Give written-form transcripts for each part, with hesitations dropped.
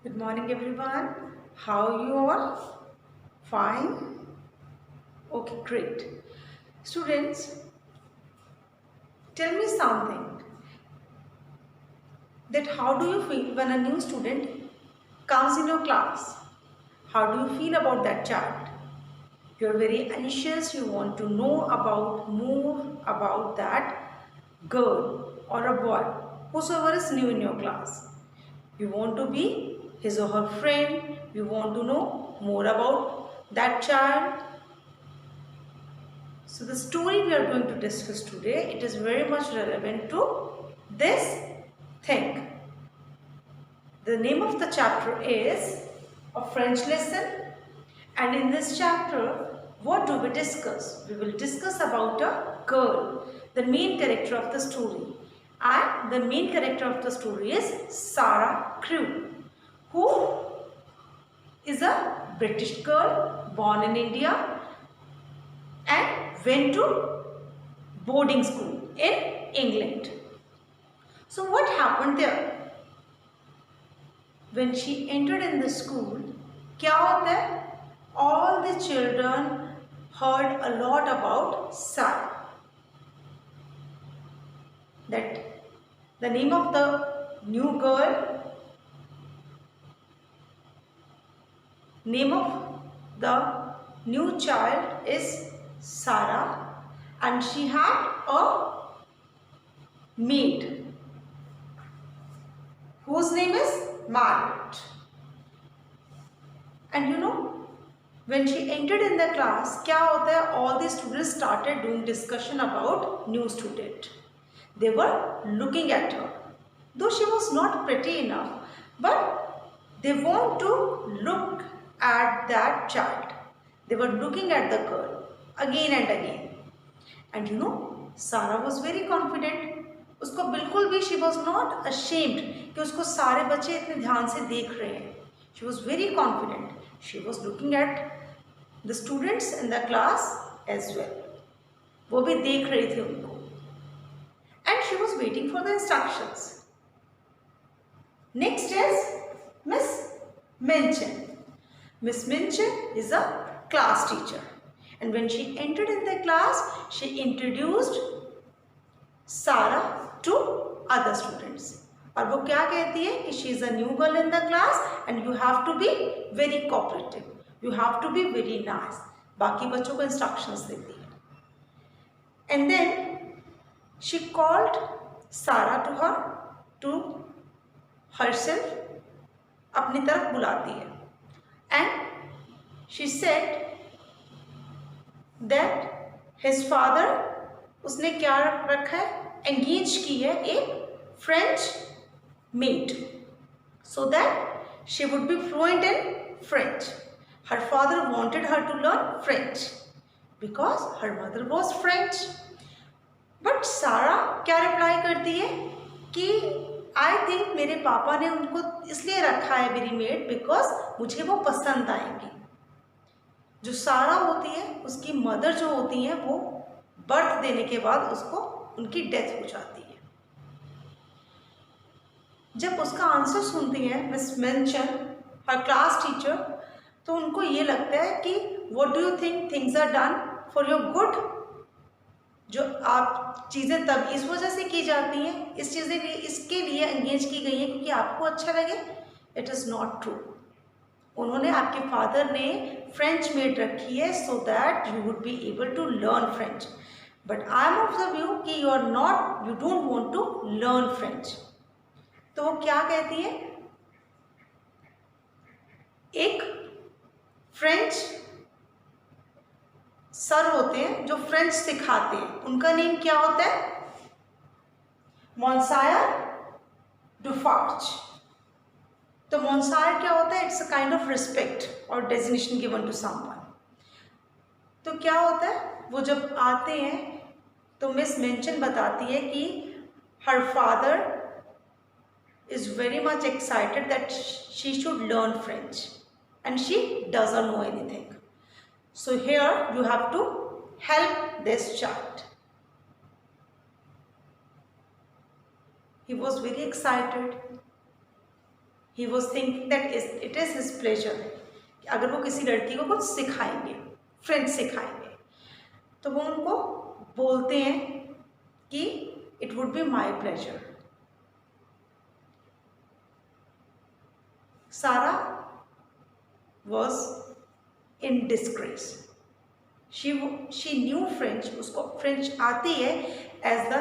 Good morning, everyone. How you all? Fine? Okay, great. Students, tell me something that how do you feel when a new student comes in your class? How do you feel about that child? You're very anxious, you want to know about more about that girl or a boy, whosoever is new in your class. You want to be his or her friend, you want to know more about that child. So the story we are going to discuss today, it is very much relevant to this thing. The name of the chapter is a French lesson, and in this chapter, what do we discuss? We will discuss about a girl, the main character of the story. And the main character of the story is Sarah Crewe, who is a British girl born in India and went to boarding school in England. So what happened there? When she entered in the school, क्या होता है? All the children heard a lot about Sarah. That the name of the new girl, name of the new child is Sarah, and she had a maid whose name is Margaret. And you know, when she entered in the class, क्या होता है? All the students started doing discussion about new student. They were looking at her, though she was not pretty enough, but they want to look at that child. They were looking at the girl again and again. And you know, Sarah was very confident. उसको बिल्कुल भी she was not ashamed कि उसको सारे बच्चे इतने ध्यान से देख रहे हैं. She was very confident. She was looking at the students in the class as well. वो भी देख रही थी उनको. And she was waiting for the instructions. Next is Miss Minchin. Miss Minchin is a class teacher. And when she entered in the class, she introduced Sarah to other students. और वो क्या कहती है कि she is a new girl in the class and you have to be very cooperative. You have to be very nice. बाकी बच्चों को instructions देती है. And then she called Sarah to herself, अपनी तरफ बुलाती है. And she said that his father, उसने क्या रखा है? एंगेज की है एक French maid so that she would be fluent in French. Her father wanted her to learn French because her mother was French. But Sarah क्या reply करती है कि आई थिंक मेरे पापा ने उनको इसलिए रखा है मेरी मेड बिकॉज मुझे वो पसंद आएंगी. जो सारा होती है उसकी मदर जो होती हैं वो बर्थ देने के बाद उसको उनकी डेथ हो जाती है. जब उसका आंसर सुनती है मिस मेंशन, हर क्लास टीचर, तो उनको ये लगता है कि what do you think things are done for your good. जो आप चीज़ें तब इस वजह से की जाती हैं, इस चीज़ें इसके लिए एंगेज की गई हैं क्योंकि आपको अच्छा लगे. It is not true. उन्होंने, आपके फादर ने फ्रेंच मेड रखी है so that you would be able to learn French. But I am of the view कि you don't want to learn French. तो वो क्या कहती है? एक फ्रेंच सर होते हैं जो फ्रेंच सिखाते हैं, उनका नेम क्या होता है? मॉन्सायर डुफार्च. तो मॉन्सायर क्या होता है? It's a kind of respect और डेजिग्नेशन गिवन टू समवन. तो क्या होता है, वो जब आते हैं तो मिस मेंशन बताती है कि her father is very much excited that she should learn French and she doesn't know anything. So here you have to help this child. He was very excited. He was thinking that it is his pleasure कि अगर वो किसी लड़की को कुछ सिखाएंगे, French सिखाएंगे, तो वो उनको बोलते हैं कि it would be my pleasure. Sarah was in disgrace. She knew French, उसको फ्रेंच आती है, as the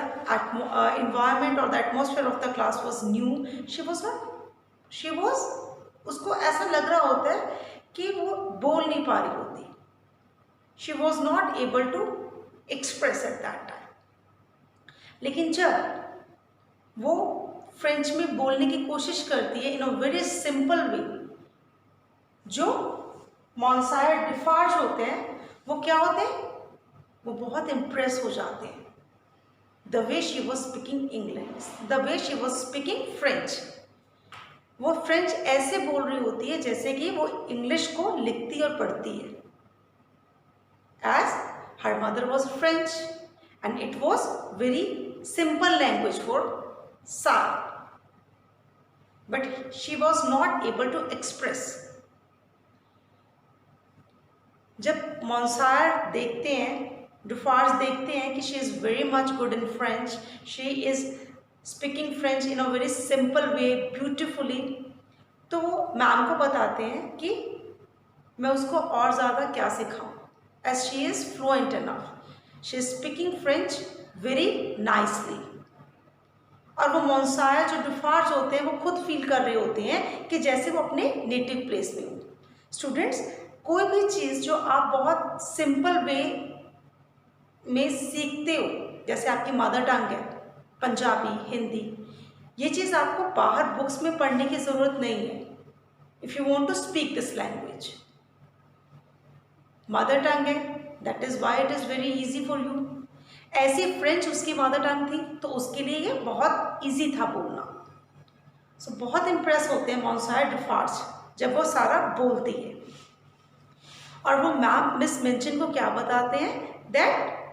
environment or the atmosphere of the class was new. she was उसको ऐसा लग रहा होता है कि वो बोल नहीं पा रही होती। she was not able to express at that time. लेकिन जब वो फ्रेंच में बोलने की कोशिश करती है इन अ वेरी सिंपल वे, जो मॉन्सायर डिफार्ज होते हैं वो क्या होते हैं, वो बहुत इम्प्रेस हो जाते हैं। The way she was speaking English, the way she was speaking French, वो फ्रेंच ऐसे बोल रही होती है जैसे कि वो इंग्लिश को लिखती और पढ़ती है। As her mother was French and it was very simple language for Sarah, but she was not able to express. जब मॉन्सायर देखते हैं, डिफार्ज देखते हैं कि she is very much good in French, she is speaking French in a very simple way beautifully, तो वो ma'am को बताते हैं कि मैं उसको और ज़्यादा क्या सिखाऊं, as she is fluent enough, she is speaking French very nicely. और वो मॉन्सायर जो डिफार्ज होते हैं वो खुद फील कर रहे होते हैं कि जैसे वो अपने नेटिव प्लेस में हो। स्टूडेंट्स, कोई भी चीज़ जो आप बहुत सिंपल वे में सीखते हो, जैसे आपकी मदर टंग है पंजाबी, हिंदी, ये चीज़ आपको बाहर बुक्स में पढ़ने की ज़रूरत नहीं है। If you want to speak this language, mother tongue है, that is why it is very easy for you. ऐसी फ्रेंच उसकी मदर टंग थी तो उसके लिए ये बहुत ईजी था बोलना। सो बहुत इम्प्रेस होते हैं मॉन्सायर डिफार्ज जब वो सारा बोलती है। और वो मैम मिस मिंचन को क्या बताते हैं, दैट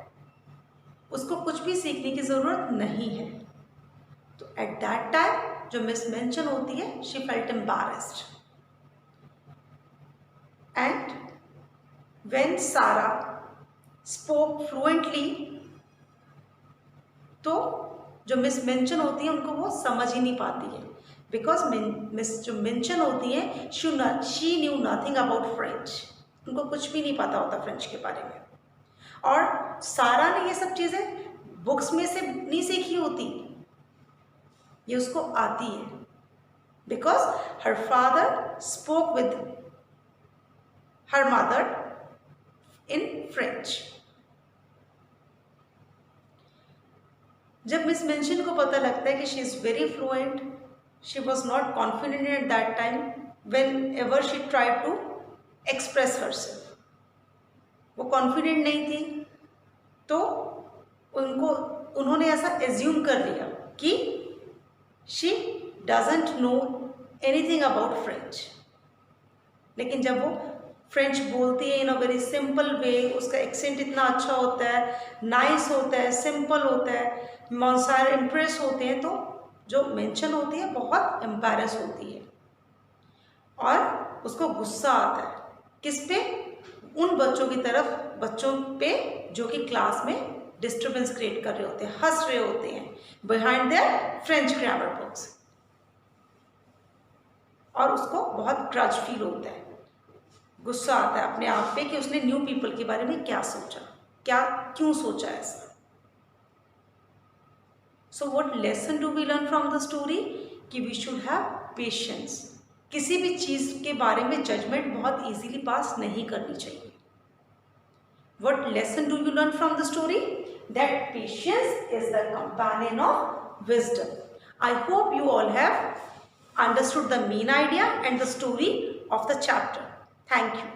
उसको कुछ भी सीखने की ज़रूरत नहीं है। तो एट दैट टाइम जो मिस मिंचन होती है, she felt embarrassed, and when सारा स्पोक फ्लुएंटली, तो जो मिस मिंचन होती है उनको वो समझ ही नहीं पाती है, बिकॉज मिस जो मिंचन होती है she knew nothing about French, उनको कुछ भी नहीं पता होता फ्रेंच के बारे में। और सारा ने ये सब चीज़ें बुक्स में से नहीं सीखी होती, ये उसको आती है, because her father spoke with her mother in French. जब मिस मिंशन को पता लगता है कि she is very fluent, she was not confident at that time whenever she tried to express herself, वो कॉन्फिडेंट नहीं थी, तो उन्होंने ऐसा एज्यूम कर लिया कि she doesn't know anything about French. लेकिन जब वो फ्रेंच बोलती है इन अ वेरी सिंपल वे, उसका एक्सेंट इतना अच्छा होता है, नाइस होता है, सिंपल होता है, मॉन्सायर इम्प्रेस होते हैं, तो जो मेंशन होती है बहुत एम्बैरेस होती है और उसको गुस्सा आता है। किस पे? उन बच्चों की तरफ, बच्चों पे जो कि क्लास में डिस्टर्बेंस क्रिएट कर रहे होते हैं, हंस रहे होते हैं behind there French grammar books, और उसको बहुत ग्रज फील होता है, गुस्सा आता है अपने आप पे कि उसने न्यू पीपल के बारे में क्या सोचा, क्यों सोचा ऐसा। So what lesson do we learn from the story? कि वी शुड हैव पेशेंस। किसी भी चीज़ के बारे में जजमेंट बहुत इजीली पास नहीं करनी चाहिए। What lesson do you learn from the story? That patience is the companion of wisdom. I hope you all have understood the main idea and the story of the chapter. Thank you.